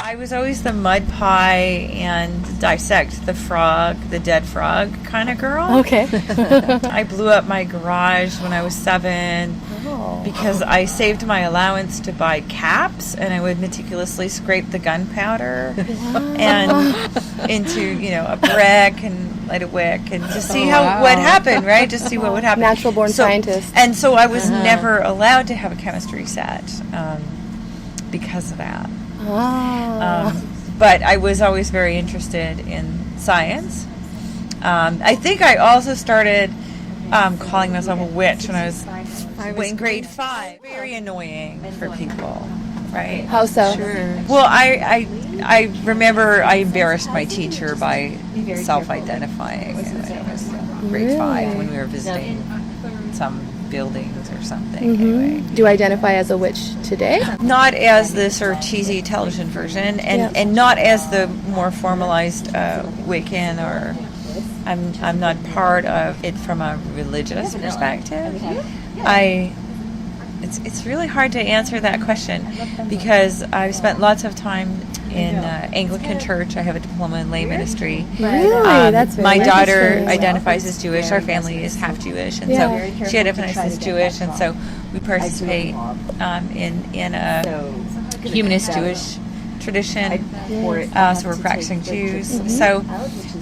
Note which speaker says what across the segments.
Speaker 1: I was always the mud pie and dissect the dead frog kind of girl.
Speaker 2: Okay.
Speaker 1: I blew up my garage when I was 7 because I saved my allowance to buy caps, and I would meticulously scrape the gunpowder and into, a brick and light a wick and just see what happened, right? Just see what would happen.
Speaker 2: Natural born scientist.
Speaker 1: And so I was never allowed to have a chemistry set because of that. But I was always very interested in science. I think I also started calling myself a witch when I was in grade 5. Very annoying for people, right?
Speaker 2: How so?
Speaker 3: Sure.
Speaker 1: Well, I remember I embarrassed my teacher by self-identifying when I was in grade 5 when we were visiting some buildings or something. Anyway,
Speaker 2: Do you identify as a witch today?
Speaker 1: not as the sort of cheesy television version, and not as the more formalized Wiccan, or I'm not part of it from a religious perspective. It's really hard to answer that question because I've spent lots of time in Anglican Church. I have a diploma in lay ministry.
Speaker 2: Really? That's very
Speaker 1: my daughter
Speaker 2: interesting.
Speaker 1: identifies as Jewish. Our family is half Jewish, and so she identifies as Jewish, and so we participate in a humanist Jewish tradition. So we're practicing Jews. So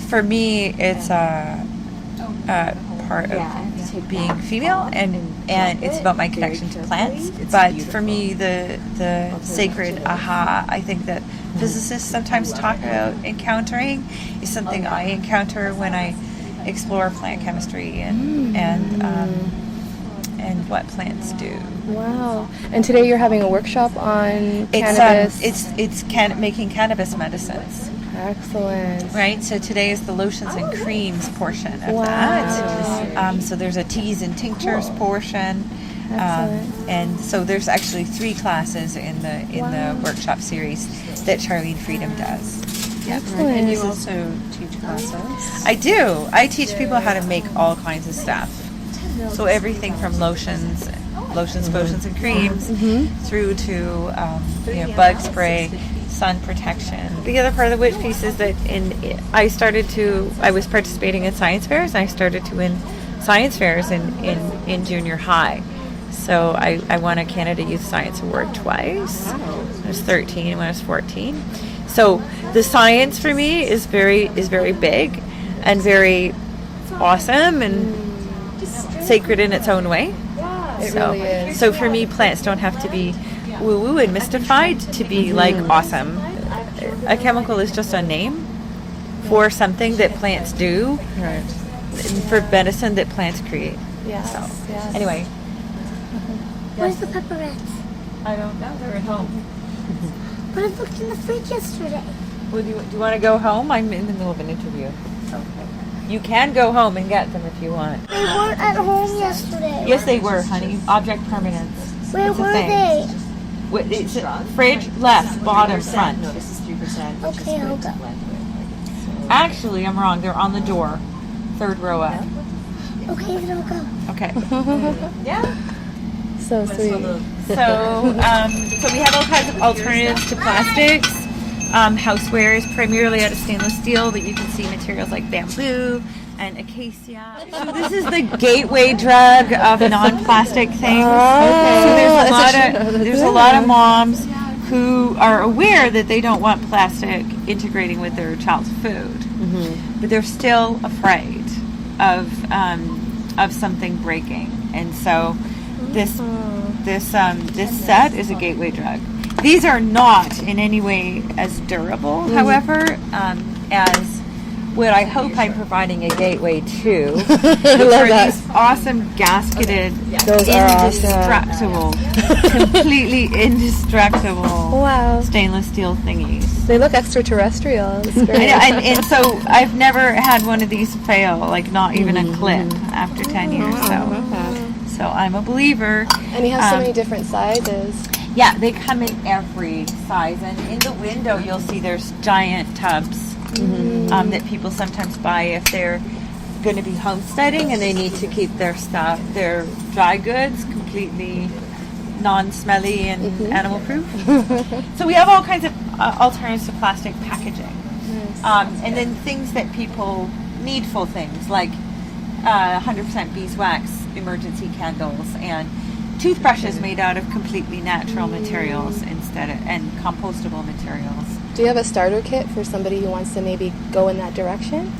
Speaker 1: for me, it's a part of being female, and it's about my connection to plants. But for me, the sacred aha, I think that physicists sometimes talk about encountering, is something I encounter when I explore plant chemistry and what plants do.
Speaker 2: Wow. And today you're having a workshop on cannabis.
Speaker 1: It's making cannabis medicines.
Speaker 2: Excellent.
Speaker 1: Right, so today is the lotions and creams portion of that. So there's a teas and tinctures portion, and so there's actually 3 classes in the workshop series that Charlene Freedom does.
Speaker 2: Excellent.
Speaker 3: And you also teach classes?
Speaker 1: I do. I teach people how to make all kinds of stuff. So everything from lotions, potions, and creams, through to bug spray, sun protection. The other part of the witch piece is that I was participating in science fairs, and I started to win science fairs in junior high. So I won a Canada Youth Science Award twice. When I was 13 and when I was 14. So the science for me is very big and very awesome and sacred in its own way.
Speaker 2: It really is.
Speaker 1: So for me, plants don't have to be woo-woo and mystified to be like awesome. A chemical is just a name for something that plants do,
Speaker 3: Right.
Speaker 1: for medicine that plants create.
Speaker 2: Yes.
Speaker 1: So
Speaker 2: Yes.
Speaker 1: anyway,
Speaker 4: Where's the pepperettes?
Speaker 1: I don't know. They're at home.
Speaker 4: But I looked in the fridge yesterday.
Speaker 1: Well, do you want to go home? I'm in the middle of an interview. Okay. You can go home and get them if you want.
Speaker 4: They weren't at home yesterday.
Speaker 1: Yes, they were, honey. Object permanence.
Speaker 4: Where
Speaker 1: It's a
Speaker 4: were
Speaker 1: thing.
Speaker 4: they?
Speaker 1: What, it's fridge, left, bottom, front.
Speaker 3: No, this is 3%.
Speaker 4: Okay, I'll go.
Speaker 1: Actually, I'm wrong. They're on the door. 3rd row up.
Speaker 4: Okay, then I'll go.
Speaker 1: Okay. Yeah.
Speaker 2: So sweet.
Speaker 1: So we have all kinds of alternatives to plastics. Houseware is primarily out of stainless steel, but you can see materials like bamboo and acacia. So this is the gateway drug of non-plastic things. So there's a lot of moms who are aware that they don't want plastic integrating with their child's food, but they're still afraid of something breaking, and so this set is a gateway drug. These are not in any way as durable, however, as what I hope I'm providing a gateway to. These awesome gasketed,
Speaker 2: Those are
Speaker 1: indestructible, completely indestructible stainless steel thingies.
Speaker 2: They look extraterrestrial. It's great.
Speaker 1: And so I've never had one of these fail, like not even a clip after 10 years. So I'm a believer.
Speaker 2: And you have so many different sizes.
Speaker 1: Yeah, they come in every size, and in the window you'll see there's giant tubs that people sometimes buy if they're going to be homesteading and they need to keep their dry goods completely non-smelly and animal-proof. So we have all kinds of alternatives to plastic packaging. And then things that people, needful things like 100% beeswax emergency candles and toothbrushes made out of completely natural materials and compostable materials.
Speaker 2: Do you have a starter kit for somebody who wants to maybe go in that direction?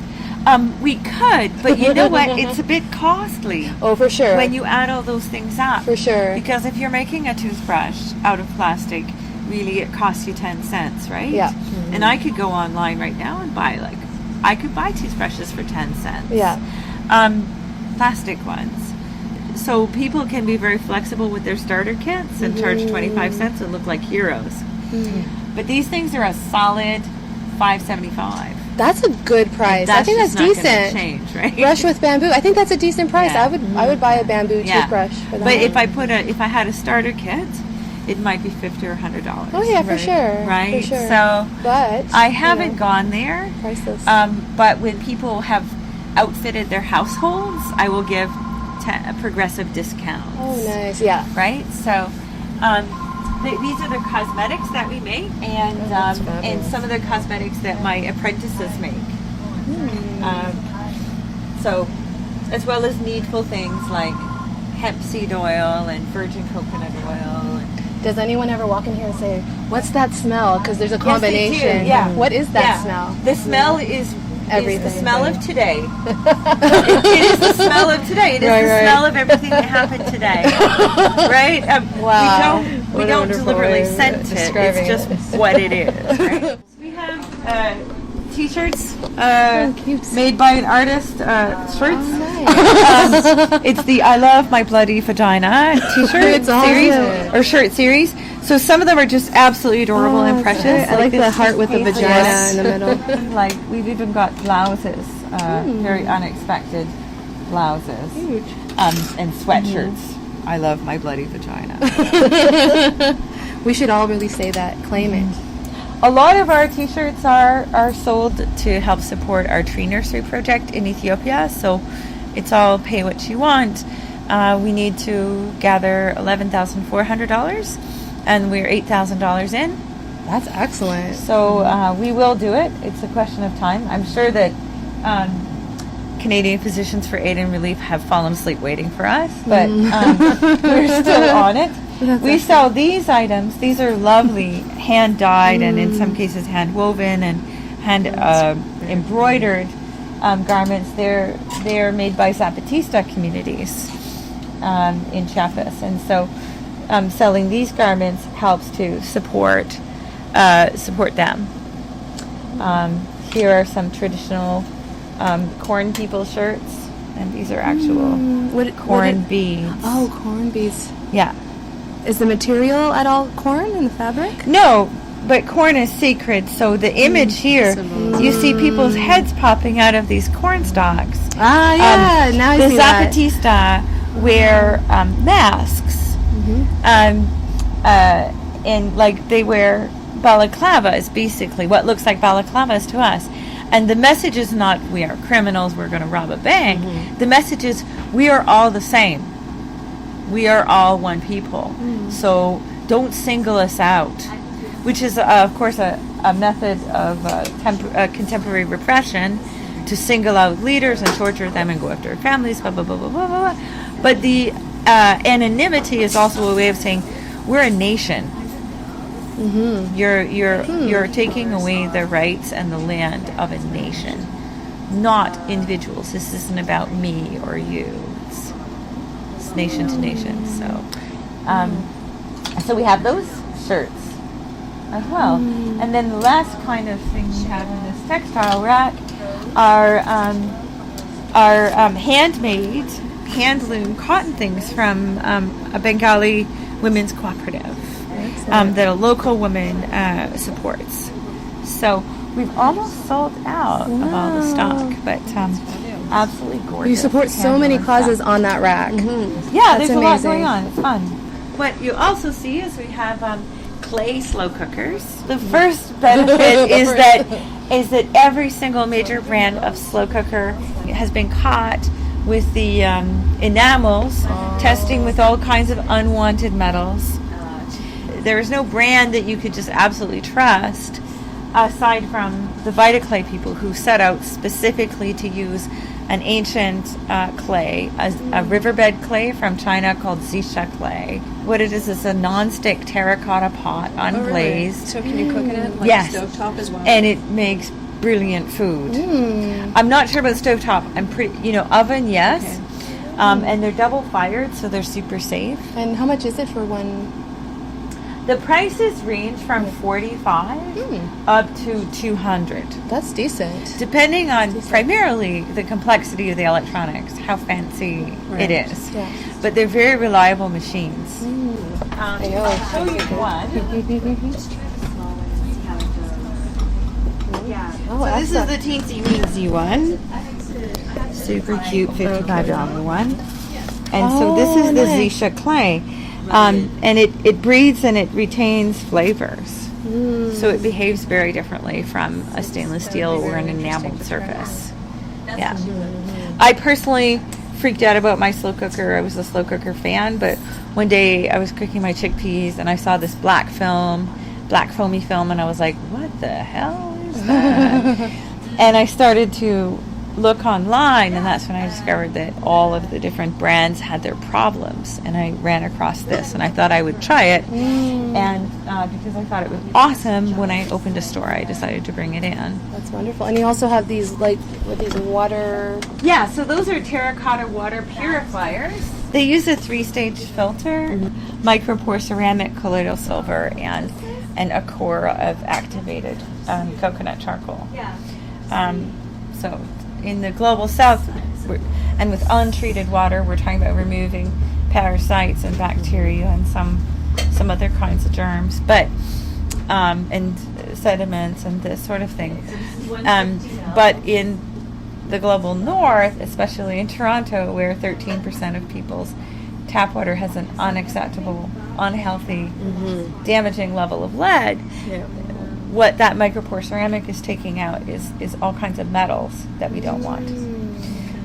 Speaker 1: We could, but you know what? It's a bit costly.
Speaker 2: Oh, for sure.
Speaker 1: When you add all those things up.
Speaker 2: For sure.
Speaker 1: Because if you're making a toothbrush out of plastic, really it costs you 10 cents, right?
Speaker 2: Yeah.
Speaker 1: And I could go online right now and buy I could buy toothbrushes for 10 cents.
Speaker 2: Yeah.
Speaker 1: Plastic ones. So people can be very flexible with their starter kits and charge 25 cents and look like heroes. But these things are a solid $5.75.
Speaker 2: That's a good price. I think that's
Speaker 1: just not gonna
Speaker 2: decent.
Speaker 1: Change, right?
Speaker 2: Brush with bamboo. I think that's a decent price.
Speaker 1: Yeah.
Speaker 2: I would buy a bamboo toothbrush for that.
Speaker 1: But if I had a starter kit, it might be $50 or $100.
Speaker 2: Oh yeah, for sure.
Speaker 1: Right.
Speaker 2: For sure.
Speaker 1: So,
Speaker 2: but
Speaker 1: I haven't gone there.
Speaker 2: Priceless.
Speaker 1: But when people have outfitted their households, I will give progressive discounts.
Speaker 2: Oh, nice. Yeah.
Speaker 1: Right. So, these are the cosmetics that we make, and some of the cosmetics that my apprentices make. So, as well as needful things like hemp seed oil and virgin coconut oil.
Speaker 2: Does anyone ever walk in here and say, "What's that smell?" Because there's a combination.
Speaker 1: Yes, they do. Yeah.
Speaker 2: What is that smell?
Speaker 1: The smell is
Speaker 2: everything.
Speaker 1: The smell of today. It is the smell of today. It is the smell of everything that happened today. Right?
Speaker 2: Wow.
Speaker 1: We don't deliberately scent it. It's just what it is. Right? We have T-shirts made by an artist. Shirts. It's the "I Love My Bloody Vagina" T-shirt series or shirt series. So some of them are just absolutely adorable and precious.
Speaker 2: I like the heart with the vagina in the middle.
Speaker 1: Like we've even got blouses, very unexpected blouses, and sweatshirts. I love my bloody vagina.
Speaker 2: We should all really say that. Claim it.
Speaker 1: A lot of our T-shirts are sold to help support our tree nursery project in Ethiopia. So it's all pay what you want. We need to gather $11,400, and we're $8,000 in.
Speaker 2: That's excellent.
Speaker 1: So we will do it. It's a question of time. I'm sure that Canadian Physicians for Aid and Relief have fallen asleep waiting for us, but we're still on it. We sell these items. These are lovely, hand-dyed and in some cases hand-woven and hand-embroidered garments. They're made by Zapatista communities in Chiapas, and so selling these garments helps to support them. Here are some traditional corn people shirts, and these are actual corn beads.
Speaker 2: Oh, corn beads.
Speaker 1: Yeah.
Speaker 2: Is the material at all corn in the fabric?
Speaker 1: No, but corn is sacred. So the image here, you see people's heads popping out of these corn stalks.
Speaker 2: Ah, yeah. Now I see that.
Speaker 1: The Zapatista wear masks, and like they wear balaclavas, basically what looks like balaclavas to us. And the message is not we are criminals, we're going to rob a bank. The message is we are all the same. We are all one people. So don't single us out, which is, of course, a method of contemporary repression, to single out leaders and torture them and go after families, blah, blah, blah, blah, blah, blah. But the anonymity is also a way of saying we're a nation. You're taking away the rights and the land of a nation, not individuals. This isn't about me or you. It's nation to nation. So we have those shirts as well. And then the last kind of thing we have in this textile rack are handmade, hand-loom cotton things from a Bengali women's cooperative that a local woman supports. So we've almost sold out of all the stock, but absolutely gorgeous.
Speaker 2: You support so many causes on that rack.
Speaker 1: Yeah, there's a lot going on. It's fun. What you also see is we have clay slow cookers. The first benefit is that every single major brand of slow cooker has been caught with the enamels, testing with all kinds of unwanted metals. there was no brand that you could just absolutely trust, aside from the VitaClay people who set out specifically to use an ancient clay, a riverbed clay from China called Xisha clay. What it is a non-stick terracotta pot unglazed.
Speaker 3: Really? So can you cook in it? Like
Speaker 1: Yes.
Speaker 3: stovetop as well?
Speaker 1: And it makes brilliant food. I'm not sure about stovetop. I'm pretty, oven, yes.
Speaker 3: Okay.
Speaker 1: And they're double fired, so they're super safe.
Speaker 2: And how much is it for one?
Speaker 1: The prices range from $45 up to $200,
Speaker 2: That's decent.
Speaker 1: depending on primarily the complexity of the electronics, how fancy it is.
Speaker 2: Yeah.
Speaker 1: But they're very reliable machines.
Speaker 2: I know.
Speaker 1: I'll show you one.
Speaker 2: Oh,
Speaker 1: So this is the teensy weensy one. Super cute $55 one. And so this is the Xisha clay. And it breathes and it retains flavors. So it behaves very differently from a stainless steel or an enameled surface. Yeah. I personally freaked out about my slow cooker. I was a slow cooker fan, but one day I was cooking my chickpeas and I saw this black foamy film, and I was like, what the hell is that? And I started to look online, and that's when I discovered that all of the different brands had their problems, and I ran across this, and I thought I would try it, and because I thought it was awesome, when I opened a store, I decided to bring it in.
Speaker 2: That's wonderful. And you also have these water.
Speaker 1: Yeah, so those are terracotta water purifiers. They use a 3-stage filter, micropore ceramic, colloidal silver, and a core of activated coconut charcoal. So in the global south, and with untreated water, we're talking about removing parasites and bacteria and some other kinds of germs, but and sediments and this sort of thing. But in the global north, especially in Toronto, where 13% of people's tap water has an unacceptable, unhealthy, damaging level of lead, what that micropore ceramic is taking out is all kinds of metals that we don't want.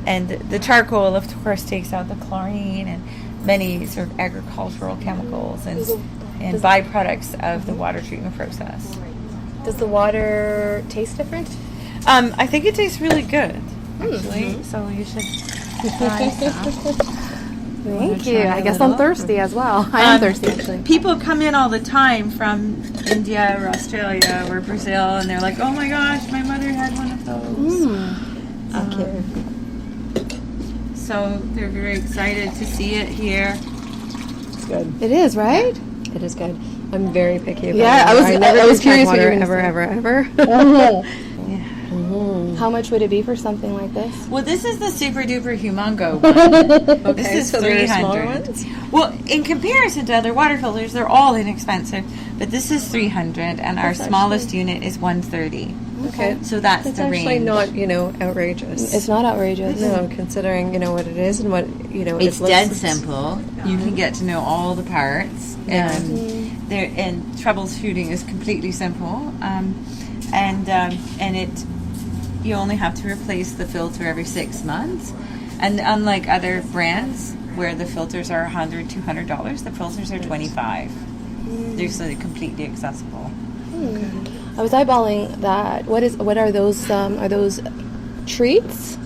Speaker 1: And the charcoal, of course, takes out the chlorine and many sort of agricultural chemicals and byproducts of the water treatment process.
Speaker 2: Does the water taste different?
Speaker 1: I think it tastes really good, actually. So you should try some.
Speaker 2: Thank you. I guess I'm thirsty as well. I am thirsty, actually.
Speaker 1: People come in all the time from India or Australia or Brazil, and they're like, "Oh my gosh, my mother had one of those."
Speaker 3: Thank you.
Speaker 1: So they're very excited to see it here.
Speaker 3: It's good.
Speaker 2: It is, right?
Speaker 3: It is good. I'm very picky about
Speaker 2: Yeah,
Speaker 3: water. I was
Speaker 2: curious what you
Speaker 3: water
Speaker 2: were gonna
Speaker 3: ever.
Speaker 2: How much would it be for something like this?
Speaker 1: Well, this is the super duper humongo one.
Speaker 3: Okay,
Speaker 1: This is
Speaker 3: so there are smaller
Speaker 1: 300.
Speaker 3: ones?
Speaker 1: Well, in comparison to other water filters, they're all inexpensive, but this is 300, and our smallest unit is 130.
Speaker 3: Okay.
Speaker 1: So that's
Speaker 3: It's
Speaker 1: the
Speaker 3: actually
Speaker 1: range.
Speaker 3: not, outrageous.
Speaker 2: It's not outrageous.
Speaker 3: No, considering, what it is and what,
Speaker 1: It's
Speaker 3: it looks
Speaker 1: dead simple. You can get to know all the parts,
Speaker 3: Yeah.
Speaker 1: and troubleshooting is completely simple. And it, you only have to replace the filter every 6 months. And unlike other brands where the filters are $100, $200, the filters are $25. They're so completely accessible.
Speaker 2: I was eyeballing that. What are those? Are those treats?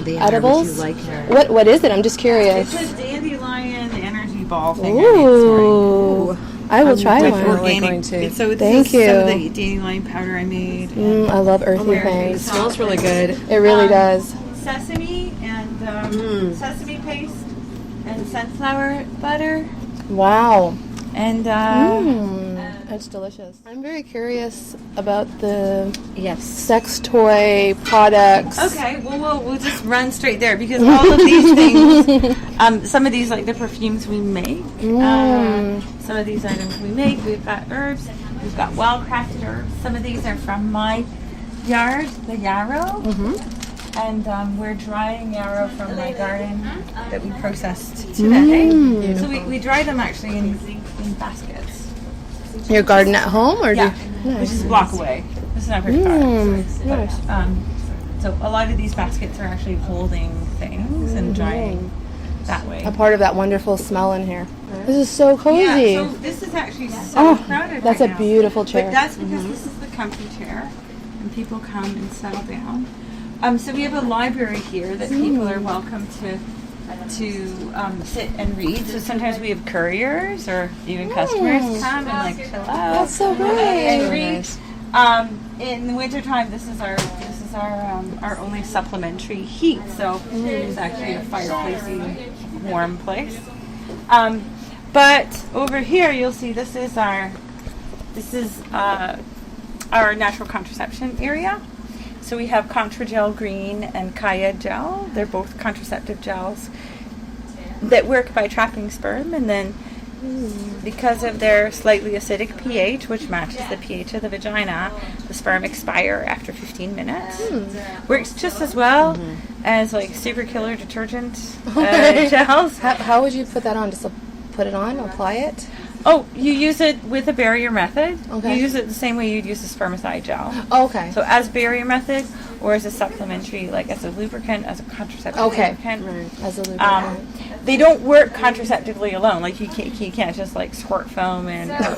Speaker 3: The
Speaker 2: Edibles? What is it? I'm just curious.
Speaker 1: It's a dandelion energy ball thing.
Speaker 2: Ooh. I will try
Speaker 3: with
Speaker 2: one.
Speaker 3: organic- going to.
Speaker 1: So this
Speaker 2: Thank
Speaker 1: is
Speaker 2: you.
Speaker 1: some of the dandelion powder I made.
Speaker 2: I love earthy
Speaker 3: It
Speaker 2: things.
Speaker 3: smells really good.
Speaker 2: It really does.
Speaker 1: Sesame and sesame paste and sunflower butter
Speaker 2: Wow.
Speaker 1: and
Speaker 2: That's delicious. I'm very curious about the
Speaker 3: Yes.
Speaker 2: sex toy products.
Speaker 1: okay, well we'll just run straight there because all of these things, some of these like the perfumes we make, some of these items we make. We've got herbs, we've got well-crafted herbs. Some of these are from my yard, the yarrow. And we're drying yarrow from my garden that we processed today. So we dry them actually in baskets.
Speaker 2: Your garden at home, or
Speaker 1: Yeah,
Speaker 2: do
Speaker 1: which is a block away. This is not very far.
Speaker 2: nice.
Speaker 1: So a lot of these baskets are actually holding things and drying that way.
Speaker 2: A part of that wonderful smell in here. This is so cozy.
Speaker 1: Yeah, so this is actually so crowded
Speaker 2: that's
Speaker 1: right
Speaker 2: a
Speaker 1: now.
Speaker 2: beautiful chair.
Speaker 1: But that's because this is the comfy chair, and people come and settle down. So we have a library here that people are welcome to sit and read. So sometimes we have couriers or even customers come and like chill out.
Speaker 2: That's so great.
Speaker 1: And read. In the wintertime, this is our only supplementary heat. So it's actually a fireplacey, warm place. But over here, you'll see this is our natural contraception area. So we have Contragel Green and Kaya Gel. They're both contraceptive gels that work by trapping sperm, and then because of their slightly acidic pH, which matches the pH of the vagina, the sperm expire after 15 minutes. Works just as well as like super killer detergent gels.
Speaker 2: How would you put that on? Just put it on, apply it?
Speaker 1: Oh, you use it with a barrier method.
Speaker 2: Okay.
Speaker 1: You use it the same way you'd use a spermicide gel.
Speaker 2: Oh, okay.
Speaker 1: So as barrier method, or as a supplementary, like as a lubricant, as a contraceptive lubricant.
Speaker 2: As a lubricant.
Speaker 1: They don't work contraceptively alone. Like you can't just like squirt foam in, or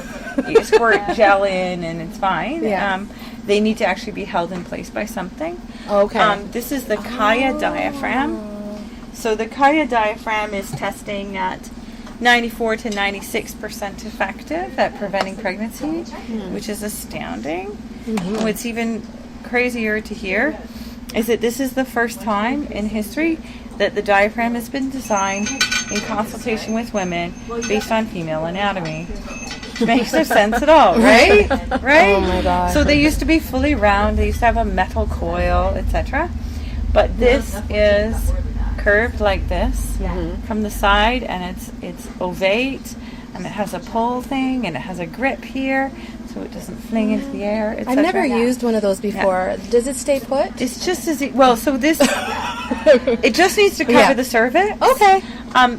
Speaker 1: you squirt gel in, and it's fine.
Speaker 2: Yeah.
Speaker 1: They need to actually be held in place by something.
Speaker 2: Okay.
Speaker 1: This is the Kaya diaphragm. So the Kaya diaphragm is testing at 94 to 96% effective at preventing pregnancy, which is astounding. What's even crazier to hear is that this is the first time in history that the diaphragm has been designed in consultation with women based on female anatomy. Makes no sense at all, right? Right?
Speaker 2: Oh my God.
Speaker 1: So they used to be fully round. They used to have a metal coil, etc. But this is curved like this from the side, and it's ovate, and it has a pull thing, and it has a grip here, so it doesn't fling into the air.
Speaker 2: I've never used one of those before. Yeah. Does it stay put?
Speaker 1: It's just as well. So this, it just needs to cover the cervix.
Speaker 2: Okay.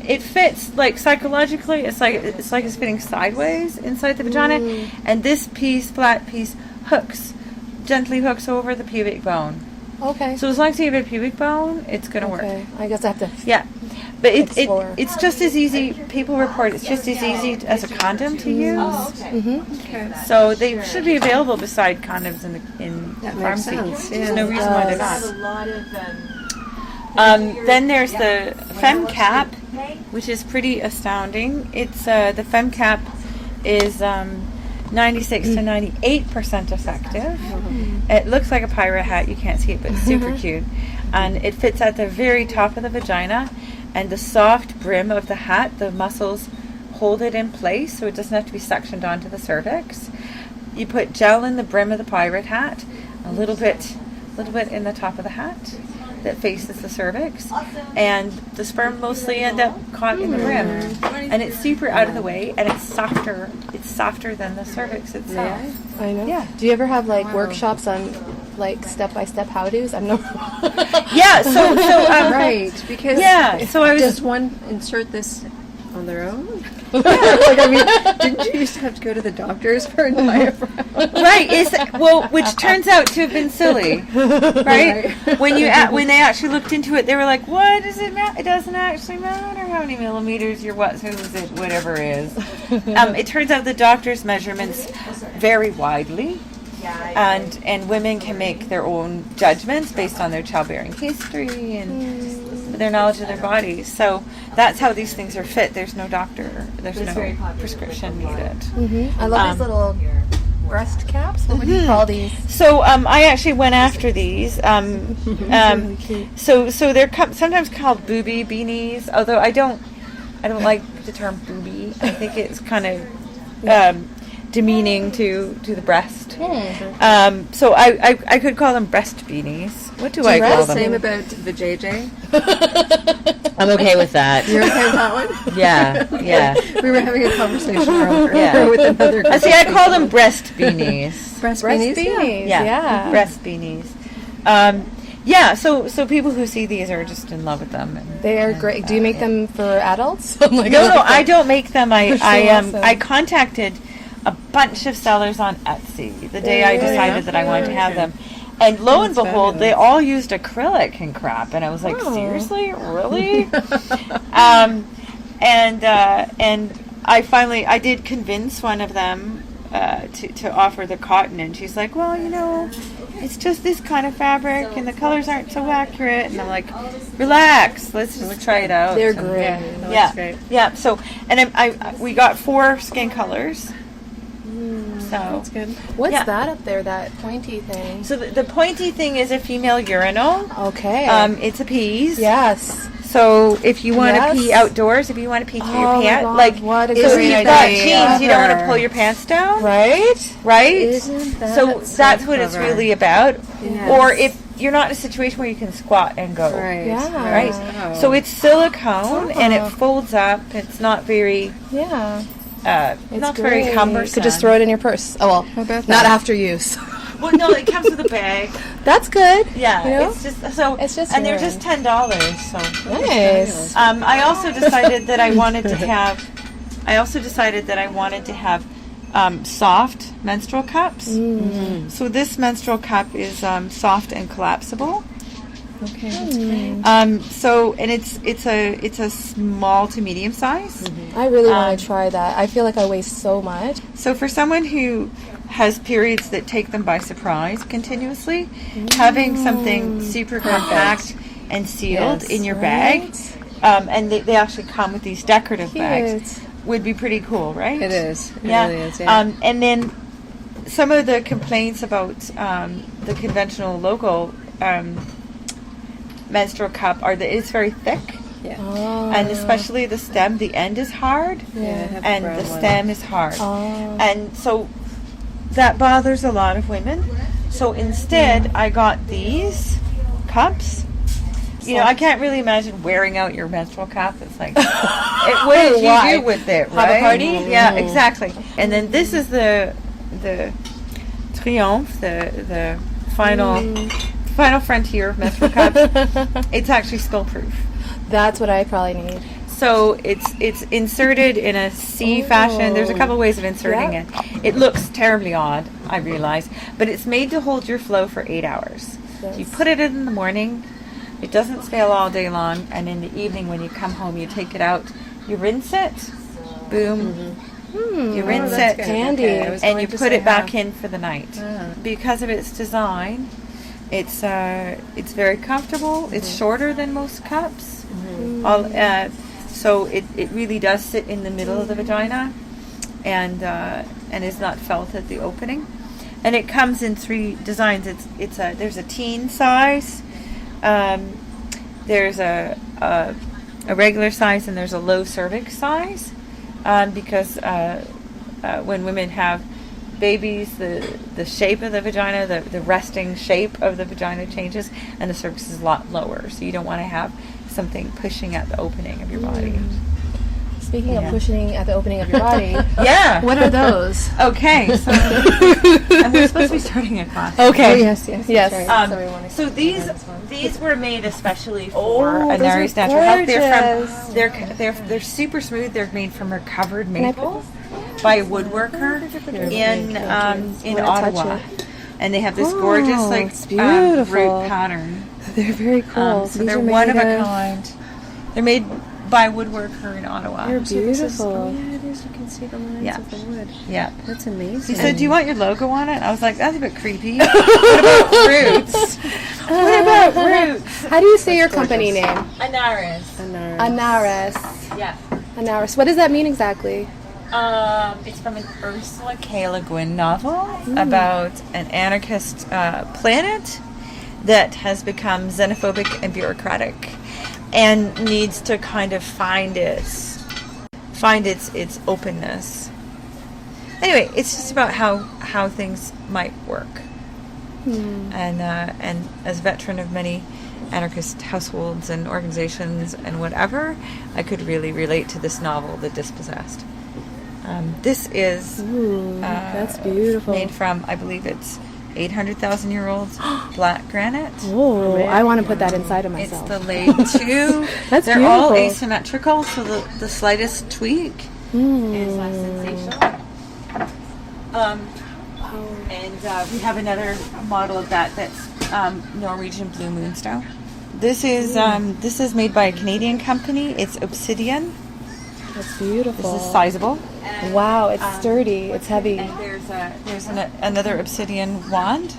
Speaker 1: It fits like psychologically. It's like it's fitting sideways inside the vagina, and this flat piece gently hooks over the pubic bone.
Speaker 2: Okay.
Speaker 1: So as long as you have a pubic bone, it's going to work.
Speaker 2: I guess I have to.
Speaker 1: Yeah. But it's just as easy. People report it's just as easy as a condom to use. So they should be available beside condoms in pharmacy. There's no reason why they're not. Then there's the FemCap, which is pretty astounding. It's the FemCap is 96 to 98% effective. It looks like a pirate hat. You can't see it, but it's super cute. And it fits at the very top of the vagina, and the soft brim of the hat, the muscles hold it in place so it doesn't have to be suctioned onto the cervix. You put gel in the brim of the pirate hat, a little bit in the top of the hat that faces the cervix, and the sperm mostly end up caught in the brim, and it's super out of the way, and it's softer than the cervix itself.
Speaker 2: I know.
Speaker 1: Yeah.
Speaker 2: Do you ever have like workshops on like step-by-step how-tos? I'm not.
Speaker 1: Yeah. So
Speaker 3: Right, because
Speaker 1: So I was
Speaker 3: does one insert this on their own? Like, I mean, didn't you used to have to go to the doctors for a diaphragm?
Speaker 1: Right, which turns out to have been silly, right? When they actually looked into it, they were like, "What does it matter? It doesn't actually matter how many millimeters your whatever is." It turns out the doctors' measurements vary widely, and women can make their own judgments based on their childbearing history and their knowledge of their bodies. So that's how these things are fit. There's no prescription needed.
Speaker 2: I love these little breast caps. What would you call these?
Speaker 1: So I actually went after these. So they're sometimes called booby beanies, although I don't like the term booby. I think it's kind of demeaning to the breast. So I could call them breast beanies. What do I call them?
Speaker 3: Same about the JJ.
Speaker 1: I'm okay with that.
Speaker 3: You're okay with that one?
Speaker 1: Yeah.
Speaker 3: We were having a conversation earlier with another.
Speaker 1: See, I call them breast beanies.
Speaker 3: Breast beanies?
Speaker 1: Yeah. Breast beanies. So people who see these are just in love with them.
Speaker 2: They are great. Do you make them for adults?
Speaker 1: No, I don't make them. I contacted a bunch of sellers on Etsy the day I decided that I wanted to have them, And lo and
Speaker 3: That's
Speaker 1: behold, they
Speaker 3: fabulous.
Speaker 1: all used acrylic and crap, and I was like,
Speaker 2: Oh.
Speaker 1: seriously, really? And I did convince one of them to offer the cotton, and she's like, well, it's just this kind of fabric, and the colors aren't so accurate. And I'm like, relax, let's just try it out.
Speaker 2: They're
Speaker 1: And-
Speaker 2: great.
Speaker 3: Yeah,
Speaker 1: Yeah,
Speaker 3: great.
Speaker 1: yeah. So, and we got 4 skin colors. So
Speaker 3: That's good.
Speaker 2: What's
Speaker 1: Yeah.
Speaker 2: that up there? That pointy thing?
Speaker 1: So the pointy thing is a female urinal.
Speaker 2: Okay.
Speaker 1: It's a peas.
Speaker 2: Yes.
Speaker 1: So if you want to
Speaker 2: Yes.
Speaker 1: pee outdoors, if you want to pee through
Speaker 2: Oh
Speaker 1: your
Speaker 2: my
Speaker 1: pants,
Speaker 2: God,
Speaker 1: like
Speaker 2: what a
Speaker 1: so
Speaker 2: great
Speaker 1: you've got
Speaker 2: idea.
Speaker 1: jeans, you don't want to
Speaker 3: Clever.
Speaker 1: pull your pants down,
Speaker 2: Right?
Speaker 1: right?
Speaker 3: Isn't that
Speaker 1: So
Speaker 3: so
Speaker 1: that's what it's
Speaker 3: clever?
Speaker 1: really about.
Speaker 3: Yes.
Speaker 1: Or if you're not in a situation where you can squat and go.
Speaker 3: Right.
Speaker 2: Yeah.
Speaker 1: Right.
Speaker 3: Oh.
Speaker 1: So it's silicone and it
Speaker 2: Uh-huh.
Speaker 1: folds up. It's not very
Speaker 2: Yeah. It's
Speaker 1: not very
Speaker 2: great.
Speaker 1: cumbersome.
Speaker 2: You could just throw it in your purse. Oh well,
Speaker 3: How about
Speaker 2: not
Speaker 3: that?
Speaker 2: after use.
Speaker 1: Well, no, it comes with a bag.
Speaker 2: That's good.
Speaker 1: Yeah,
Speaker 2: You know?
Speaker 1: it's just so.
Speaker 2: It's just
Speaker 1: and they're
Speaker 2: urine.
Speaker 1: just $10. So
Speaker 2: Nice.
Speaker 1: I also decided that I wanted to have. Soft menstrual cups.
Speaker 2: Mm-hmm.
Speaker 1: So this menstrual cup is soft and collapsible.
Speaker 3: Okay, that's great.
Speaker 1: So and it's a small to medium size.
Speaker 2: I really want to try that. I feel like I waste so much.
Speaker 1: So for someone who has periods that take them by surprise continuously, having something super compact and sealed
Speaker 3: Yes.
Speaker 1: in your bag, and they actually come with these decorative bags,
Speaker 2: Cute.
Speaker 1: would be pretty cool, right?
Speaker 3: It is. It
Speaker 1: Yeah.
Speaker 3: really is. Yeah.
Speaker 1: And then some of the complaints about the conventional local menstrual cup are that it's very thick.
Speaker 3: yeah.
Speaker 2: Oh.
Speaker 1: And especially the stem, the end is hard,
Speaker 3: Yeah, I have a
Speaker 1: and
Speaker 3: brown
Speaker 1: the
Speaker 3: one.
Speaker 1: stem is hard.
Speaker 2: Oh.
Speaker 1: And so that bothers a lot of women. So instead, I got these cups. I can't really imagine wearing out your menstrual cup. It's like, what did
Speaker 2: Why?
Speaker 1: you do with it,
Speaker 2: Have a
Speaker 1: right?
Speaker 2: party?
Speaker 1: Yeah, exactly. And then this is the Triomphe, the final frontier of menstrual cups. It's actually spill proof.
Speaker 2: That's what I probably need.
Speaker 1: So it's inserted in a C fashion. There's a couple ways of inserting
Speaker 2: Yeah.
Speaker 1: it. It looks terribly odd, I realize, but it's made to hold your flow for 8 hours.
Speaker 2: Yes.
Speaker 1: You put it in the morning, it doesn't stale all day long, and in the evening when you come home, you take it out, you rinse it, boom, you rinse
Speaker 3: that's
Speaker 1: it,
Speaker 3: good.
Speaker 2: Handy.
Speaker 3: Okay, I was
Speaker 1: and
Speaker 3: going
Speaker 1: you
Speaker 3: to
Speaker 1: put
Speaker 3: say
Speaker 1: it back
Speaker 3: how.
Speaker 1: in for the night.
Speaker 3: Ah.
Speaker 1: Because of its design, it's very comfortable. It's shorter than most cups. So it really does sit in the middle of the vagina, and is not felt at the opening. And it comes in 3 designs. There's a teen size, there's a regular size, and there's a low cervix size, because when women have babies, the shape of the vagina, the resting shape of the vagina changes, and the cervix is a lot lower. So you don't want to have something pushing at the opening of your body.
Speaker 2: Speaking
Speaker 1: Yeah.
Speaker 2: of pushing at the opening of your body,
Speaker 1: Yeah.
Speaker 2: what are those?
Speaker 1: Okay. So and we're supposed to be starting a class.
Speaker 2: Okay.
Speaker 3: Oh, yes, yes.
Speaker 2: Yes.
Speaker 3: That's right.
Speaker 2: So we wanna
Speaker 1: So
Speaker 2: see this one.
Speaker 1: these were made especially for
Speaker 2: Oh, those
Speaker 1: Anarres
Speaker 2: are
Speaker 1: Natural Health.
Speaker 2: gorgeous.
Speaker 1: They're super smooth. They're made from recovered
Speaker 2: I
Speaker 1: maple by a woodworker in
Speaker 2: Wanna touch
Speaker 1: Ottawa,
Speaker 2: it?
Speaker 1: and they have this gorgeous
Speaker 2: Oh,
Speaker 1: like
Speaker 2: it's beautiful.
Speaker 1: root pattern.
Speaker 2: They're very cool.
Speaker 1: So
Speaker 2: These
Speaker 1: they're
Speaker 2: are
Speaker 1: one of
Speaker 2: made
Speaker 1: a kind. They're made by a woodworker in Ottawa.
Speaker 2: They're
Speaker 3: So this is-
Speaker 2: beautiful.
Speaker 3: oh, yeah, it is. You can see the lines
Speaker 1: Yeah.
Speaker 3: of the wood.
Speaker 1: Yeah.
Speaker 3: That's amazing.
Speaker 1: He said, "Do you want your logo on it?" I was like, "That's a bit creepy." What about roots? What about roots?
Speaker 2: How do you say your company name?
Speaker 1: Anarres.
Speaker 2: Anarres.
Speaker 1: Yeah.
Speaker 2: Anarres. What does that mean exactly?
Speaker 1: It's from an Ursula K. Le Guin novel about an anarchist planet that has become xenophobic and bureaucratic, and needs to kind of find its openness. Anyway, it's just about how things might work. And as a veteran of many anarchist households and organizations and whatever, I could really relate to this novel, The Dispossessed. This is
Speaker 2: That's beautiful.
Speaker 1: made from, I believe it's 800,000-year-old black granite.
Speaker 2: Oh, I want to put that inside of
Speaker 1: It's
Speaker 2: myself.
Speaker 1: the laid two.
Speaker 2: That's
Speaker 1: They're all
Speaker 2: beautiful.
Speaker 1: asymmetrical, so the slightest tweak is less sensational. And we have another model of that that's Norwegian Blue Moonstone. This is made by a Canadian company. It's obsidian.
Speaker 2: That's beautiful.
Speaker 1: This is sizable.
Speaker 2: Wow, it's sturdy. It's heavy.
Speaker 1: And there's another obsidian wand.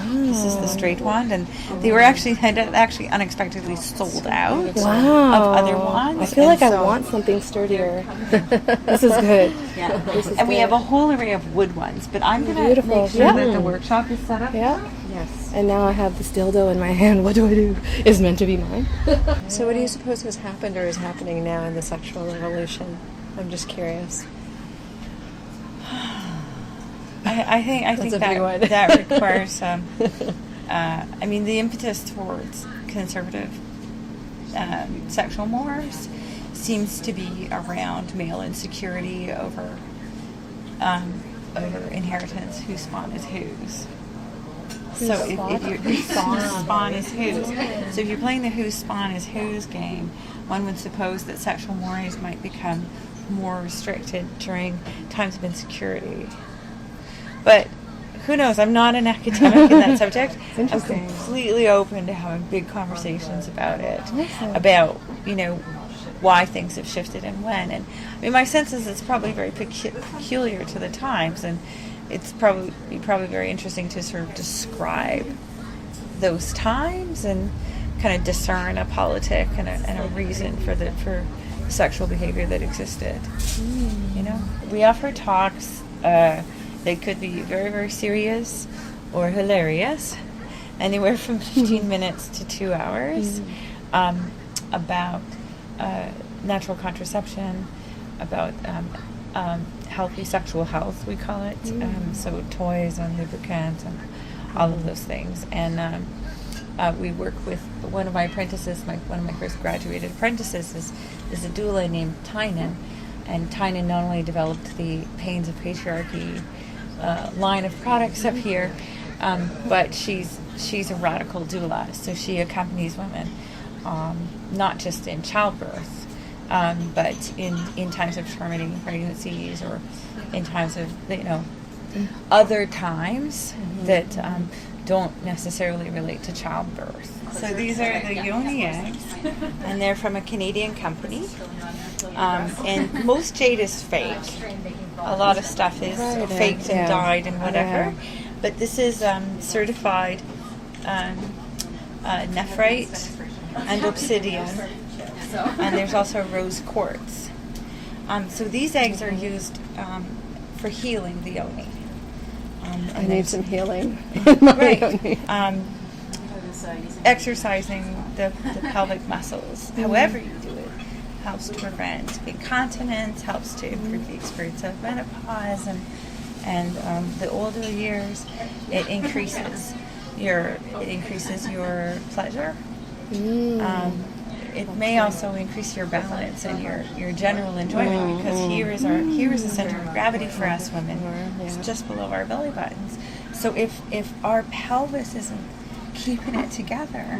Speaker 1: This is the straight wand, and they had actually unexpectedly sold out of other wands.
Speaker 2: I feel like I want something sturdier. This is good.
Speaker 1: Yeah.
Speaker 2: This is
Speaker 1: and we
Speaker 2: good.
Speaker 1: have a whole array of wood ones, but I'm going to
Speaker 2: Beautiful.
Speaker 1: make sure
Speaker 2: Yeah.
Speaker 1: that the workshop is set up.
Speaker 2: Yeah.
Speaker 1: Yes.
Speaker 2: And now I have this dildo in my hand. What do I do? It's meant to be mine.
Speaker 3: So what do you suppose has happened or is happening now in the sexual revolution? I'm just curious.
Speaker 1: I think
Speaker 3: a big one.
Speaker 1: that requires. I mean, the impetus towards conservative sexual mores seems to be around male insecurity over inheritance. Whose spawn is whose? So if you're whose spawn is whose. So if you're playing the whose spawn is whose game, one would suppose that sexual mores might become more restricted during times of insecurity. But who knows? I'm not an academic in that subject. I'm completely open to having big conversations about it, about why things have shifted and when. And I mean, my sense is it's probably very peculiar to the times, and it's probably very interesting to sort of describe those times and kind of discern a politic and a reason for sexual behavior that existed. We offer talks. They could be very, very serious or hilarious, anywhere from 15 minutes to 2 hours, about natural contraception, about healthy sexual health, we call it. So toys and lubricants and all of those things. And we work with one of my apprentices, one of my first graduated apprentices is a doula named Tynan. And Tynan not only developed the Pains of Patriarchy line of products up here, but she's a radical doula. So she accompanies women, not just in childbirth, but in times of terminating pregnancies or in times of other times that don't necessarily relate to childbirth. So these are the yoni eggs, and they're from a Canadian company. And most jade is fake. A lot of stuff is faked and dyed and whatever. But this is certified nephrite and obsidian. And there's also rose quartz. So these eggs are used for healing the yoni.
Speaker 3: I need some healing.
Speaker 1: Right. Exercising the pelvic muscles, however you do it, helps to prevent incontinence, helps to improve the experience of menopause, and the older years, it increases your pleasure. It may also increase your balance and your general enjoyment, because here is the center of gravity for us women. It's just below our belly buttons. So if our pelvis isn't keeping it together,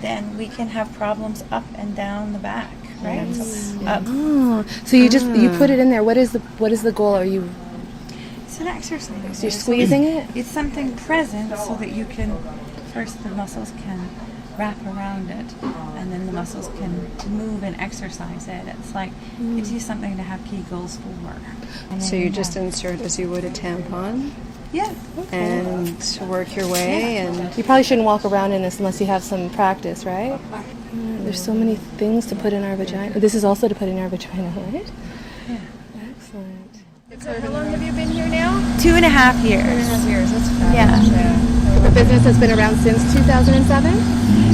Speaker 1: then we can have problems up and down the back, right?
Speaker 2: So you put it in there. What is the goal?
Speaker 1: It's an exercise.
Speaker 2: So you're squeezing it?
Speaker 1: It's something present so that you can, first the muscles can wrap around it, and then the muscles can move and exercise it. It's like gives you something to have Kegels for.
Speaker 3: So you just insert as you would a tampon?
Speaker 1: Yeah.
Speaker 3: And work your way, and
Speaker 2: You probably shouldn't walk around in this unless you have some practice, right? There's so many things to put in our vagina. This is also to put in our vagina, right?
Speaker 1: Yeah.
Speaker 2: Excellent.
Speaker 3: So how long have you been here now?
Speaker 1: 2.5 years.
Speaker 3: 2.5 years. That's fabulous.
Speaker 1: Yeah.
Speaker 2: The business has been around since 2007?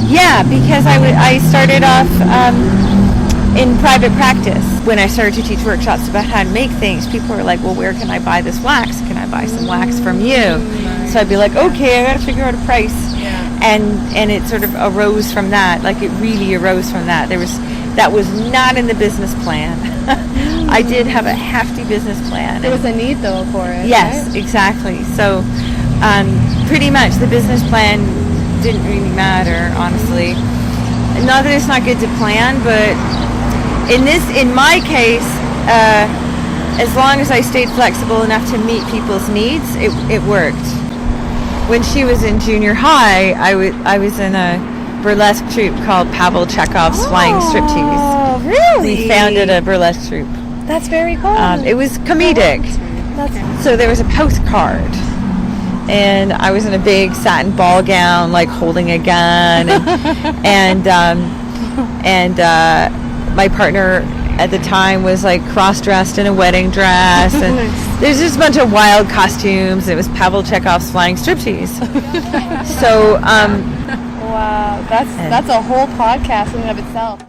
Speaker 1: Yeah, because I started off in private practice. When I started to teach workshops about how to make things, people were like, well, where can I buy this wax? Can I buy some wax from you? So I'd be like, okay, I got to figure out a price. And it sort of arose from that. Like, it really arose from that. That was not in the business plan. I did have a hefty business plan.
Speaker 2: There was a need, though, for it.
Speaker 1: Yes,
Speaker 2: right?
Speaker 1: exactly. So pretty much the business plan didn't really matter, honestly. Not that it's not good to plan, but in my case, as long as I stayed flexible enough to meet people's needs, it worked. When she was in junior high, I was in a burlesque troupe called Pavel Chekhov's Flying Striptease.
Speaker 2: Oh, really?
Speaker 1: We founded a burlesque troupe.
Speaker 2: That's very cool.
Speaker 1: It was comedic. So there was a postcard, and I was in a big satin ball gown, like holding a gun, and my partner at the time was like cross-dressed in a wedding dress, and there's just a bunch of wild costumes. It was Pavel Chekhov's Flying Striptease. So
Speaker 2: wow, that's a whole podcast in and of itself.